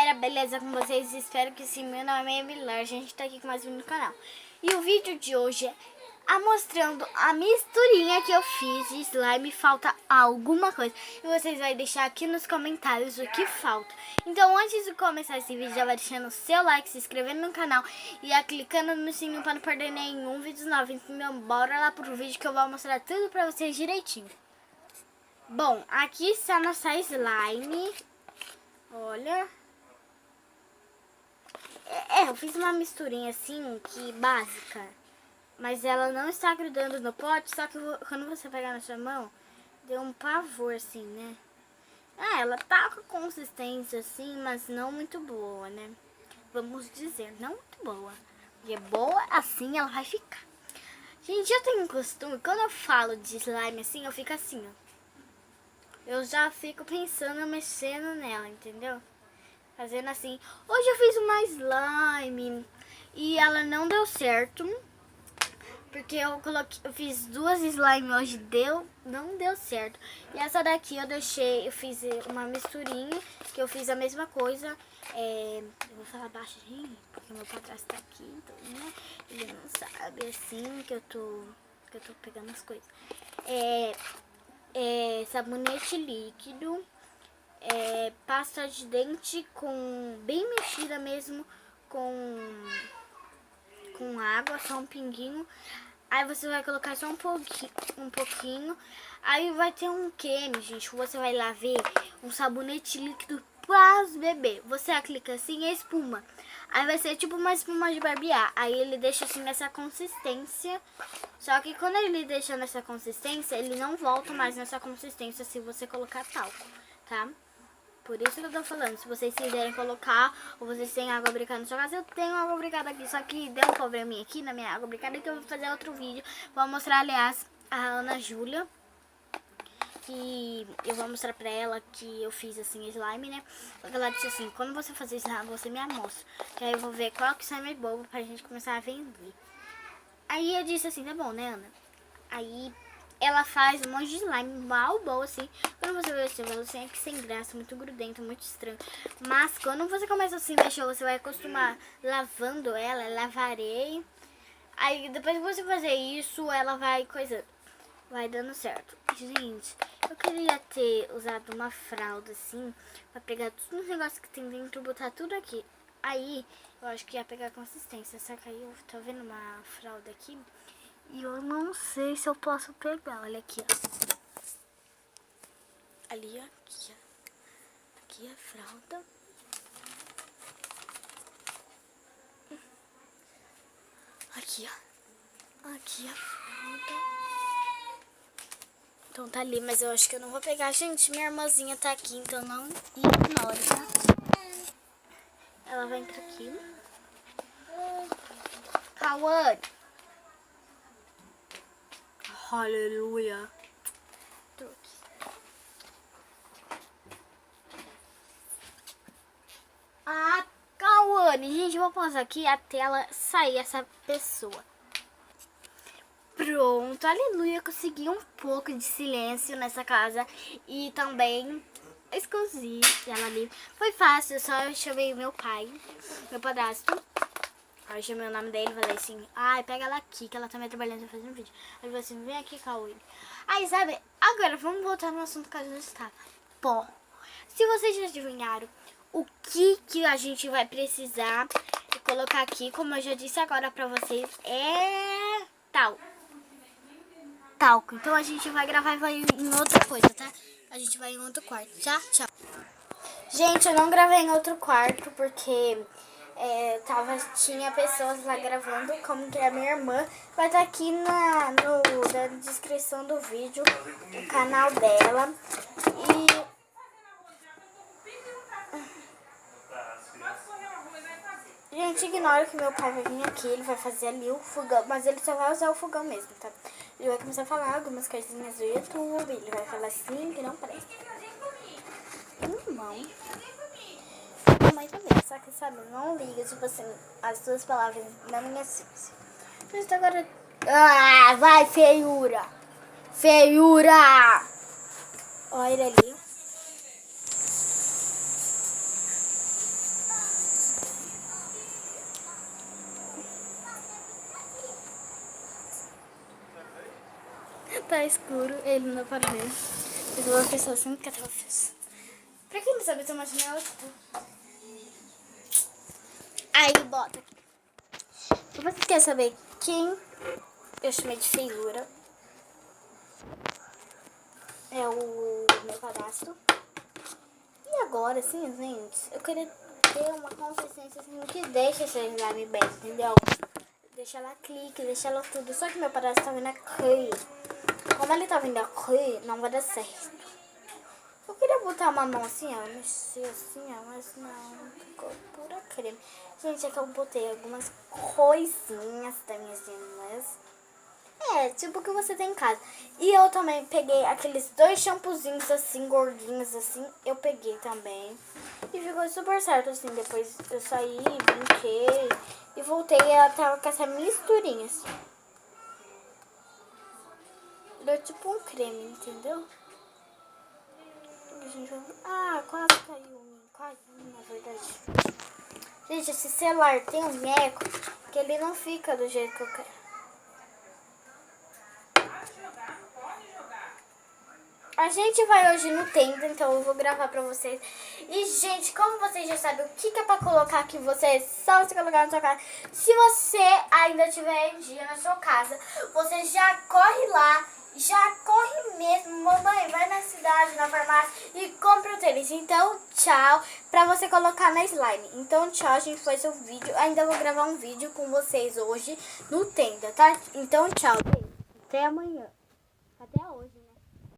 galera, beleza com vocês? Espero que sim. Meu nome é Emilar, a gente tá aqui com mais um vídeo no canal. E o vídeo de hoje é mostrando a misturinha que eu fiz de slime. Falta alguma coisa e vocês vão deixar aqui nos comentários o que falta. Então antes de começar esse vídeo, já vai deixando o seu like, se inscrevendo no canal e clicando no sininho para não perder nenhum vídeo novo. Então bora lá pro vídeo que eu vou mostrar tudo pra vocês direitinho. Bom, aqui está a nossa slime. Olha. Eu fiz uma misturinha assim, que básica. Mas ela não está grudando no pote, só que quando você pegar na sua mão, deu um pavor assim, né? Ela tá com consistência assim, mas não muito boa, né? Vamos dizer, não muito boa. E é boa assim, ela vai ficar. Gente, eu tenho um costume, quando eu falo de slime assim, eu fico assim, ó. Eu já fico pensando, mexendo nela, entendeu? Fazendo assim. Hoje eu fiz uma slime e ela não deu certo. Porque eu fiz duas slime hoje, não deu certo. E essa daqui eu fiz uma misturinha, que eu fiz a mesma coisa. Eu vou falar baixinho, porque meu padrasto tá aqui, então, né? Ele não sabe assim que eu tô pegando as coisas. Sabonete líquido, pasta de dente bem mexida mesmo, com água, só um pinguinho. Aí você vai colocar só um pouquinho. Aí vai ter um creme, gente. Você vai lá ver um sabonete líquido para os bebês. Você clica assim e espuma. Aí vai ser tipo uma espuma de barbear. Aí ele deixa assim nessa consistência. Só que quando ele deixa nessa consistência, ele não volta mais nessa consistência se você colocar talco, tá? Por isso que eu tô falando, se vocês quiserem colocar, ou vocês têm água bricada na sua casa, eu tenho água bricada aqui, só que deu um probleminha aqui na minha água bricada, então eu vou fazer outro vídeo. Vou mostrar, aliás, a Ana Júlia, que eu vou mostrar pra ela que eu fiz assim slime, né? Porque ela disse assim, quando você fazer slime, você me amostra, que aí eu vou ver qual que slime é bobo pra gente começar a vender. Aí eu disse assim, tá bom, né, Ana? Aí ela faz um monte de slime mal bom, assim. Quando você vê assim, você é que sem graça, muito grudento, muito estranho. Mas quando você começa assim, mexer, você vai acostumar lavando ela, lavarei. Aí depois que você fazer isso, ela vai vai dando certo. Gente, eu queria ter usado uma fralda assim, pra pegar todos os negócios que tem dentro e botar tudo aqui. Aí, eu acho que ia pegar consistência, só que aí eu tô vendo uma fralda aqui. E eu não sei se eu posso pegar. Olha aqui, ó. Ali, ó. Aqui, ó. Aqui a fralda. Aqui, ó. Aqui a fralda. Então tá ali, mas eu acho que eu não vou pegar. Gente, minha irmãzinha tá aqui, então não ignore, tá? Ela vai entrar aqui. Cauã. Aleluia. Cauane, gente, eu vou pausar aqui até ela sair, essa pessoa. Pronto, aleluia, consegui um pouco de silêncio nessa casa. E também escondi ela ali. Foi fácil, só eu chamei meu pai, meu padrasto. Aí eu chamei o nome dele e falei assim, pega ela aqui, que ela também trabalhando e fazendo vídeo. Aí ele falou assim, vem aqui, Cauê. Aí, sabe, agora vamos voltar no assunto que a gente estava. Pó. Se vocês já adivinharam o que a gente vai precisar colocar aqui, como eu já disse agora pra vocês, é talco. Então a gente vai gravar e vai em outra coisa, tá? A gente vai em outro quarto, tá? Tchau. Gente, eu não gravei em outro quarto porque tinha pessoas lá gravando, como que a minha irmã. Vai estar aqui na descrição do vídeo o canal dela. Gente, ignora que meu pai vai vir aqui, ele vai fazer ali o fogão, mas ele só vai usar o fogão mesmo, tá? Ele vai começar a falar algumas coisinhas do YouTube, ele vai falar assim que não presta. Irmão. Mamãe também, só que sabe, não liga, tipo assim, as suas palavras na minha ciência. Mas agora... vai, feiura! Feiura! Olha ele ali. tá escuro, ele não apareceu. Eu vou pensar assim que eu fiz. Pra quem não sabe, eu tô imaginando aí, bota aqui. Se você quer saber quem eu chamei de feiura, é o meu cadastro. E agora, assim, gente, eu queria ter uma consistência assim que deixa essa slime bem, entendeu? Deixa ela clique, deixa ela tudo. Só que meu cadastro tá vindo aqui. Como ele tá vindo aqui, não vai dar certo. Eu queria botar uma mão assim, ó, mexer assim, ó, mas não, ficou pura creme. Gente, é que eu botei algumas coisinhas das minhas irmãs. É, tipo o que você tem em casa. E eu também peguei aqueles 2 shampoozinhos assim, gordinhos assim. Eu peguei também. E ficou super certo assim. Depois eu saí, brinquei e voltei a estar com essa misturinha assim. Deu tipo um creme, entendeu? Ah, quase caiu. Quase, na verdade. Gente, esse celular tem um eco que ele não fica do jeito que eu quero. A gente vai hoje no Tenda, então eu vou gravar pra vocês. E, gente, como vocês já sabem o que é pra colocar aqui, você só você colocar na sua casa. Se você ainda tiver em dia na sua casa, você já corre lá, já corre mesmo. Mamãe, vai na cidade, na farmácia e compra o tênis. Então, tchau, pra você colocar na slime. Então, tchau, gente, foi seu vídeo. Ainda vou gravar um vídeo com vocês hoje no Tenda, tá? Então, tchau. Até amanhã.